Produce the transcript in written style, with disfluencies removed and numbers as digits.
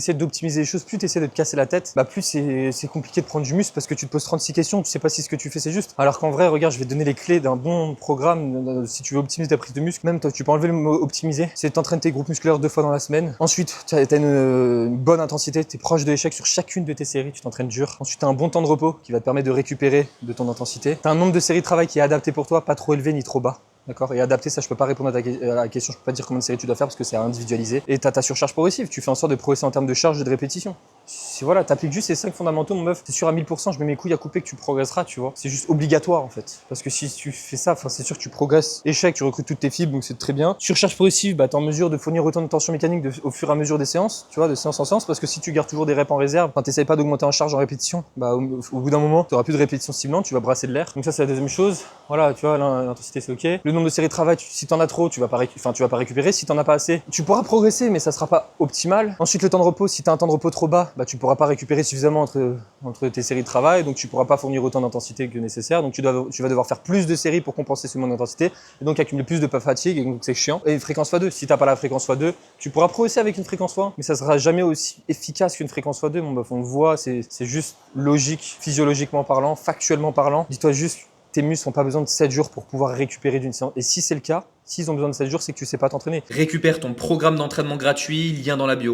Essayer d'optimiser les choses, plus tu essaies de te casser la tête, plus c'est compliqué de prendre du muscle parce que tu te poses 36 questions, tu sais pas si ce que tu fais c'est juste. Alors qu'en vrai, regarde, je vais te donner les clés d'un bon programme si tu veux optimiser ta prise de muscle. Même toi, tu peux enlever le mot optimiser, c'est t'entraîner tes groupes musculaires 2 fois dans la semaine. Ensuite, tu as une bonne intensité, tu es proche de l'échec sur chacune de tes séries, tu t'entraînes dur. Ensuite, tu as un bon temps de repos qui va te permettre de récupérer de ton intensité. Tu as un nombre de séries de travail qui est adapté pour toi, pas trop élevé ni trop bas. D'accord. Et adapter, ça, je peux pas répondre à la question, je peux pas dire combien de séries tu dois faire parce que c'est individualisé. Et t'as ta surcharge progressive, tu fais en sorte de progresser en termes de charge et de répétition. Voilà, t'appliques juste ces 5 fondamentaux, mon meuf, c'est sûr à 1000%, je mets mes couilles à couper que tu progresseras, tu vois. C'est juste obligatoire en fait. Parce que si tu fais ça, c'est sûr que tu progresses. Échec, tu recrutes toutes tes fibres, donc c'est très bien. Surcharge progressive, t'es en mesure de fournir autant de tension mécanique au fur et à mesure des séances, tu vois, de séance en séance, parce que si tu gardes toujours des reps en réserve, t'essayes pas d'augmenter en charge en répétition, au bout d'un moment, t'auras plus de répétition ciblantes, tu vas brasser de l'air. Donc ça, c'est la deuxième chose. Voilà, tu vois, l'intensité c'est ok. Le nombre de séries de travail, si t'en as trop, tu vas pas récupérer. Si t'en as pas assez, tu pourras progresser, mais ça sera pas optimal. Ensuite, le temps de repos, si t'as un temps de repos trop bas, tu pourras pas récupérer suffisamment entre tes séries de travail, donc tu pourras pas fournir autant d'intensité que nécessaire. Donc tu vas devoir faire plus de séries pour compenser ce manque d'intensité, et donc accumuler plus de fatigue, et donc c'est chiant. Et fréquence x2, si t'as pas la fréquence x2, tu pourras progresser avec une fréquence x1, mais ça sera jamais aussi efficace qu'une fréquence x2. Mon meuf, on le voit, c'est juste logique, physiologiquement parlant, factuellement parlant. Dis-toi juste, tes muscles n'ont pas besoin de 7 jours pour pouvoir récupérer d'une séance. Et si c'est le cas, s'ils ont besoin de 7 jours, c'est que tu sais pas t'entraîner. Récupère ton programme d'entraînement gratuit, lien dans la bio.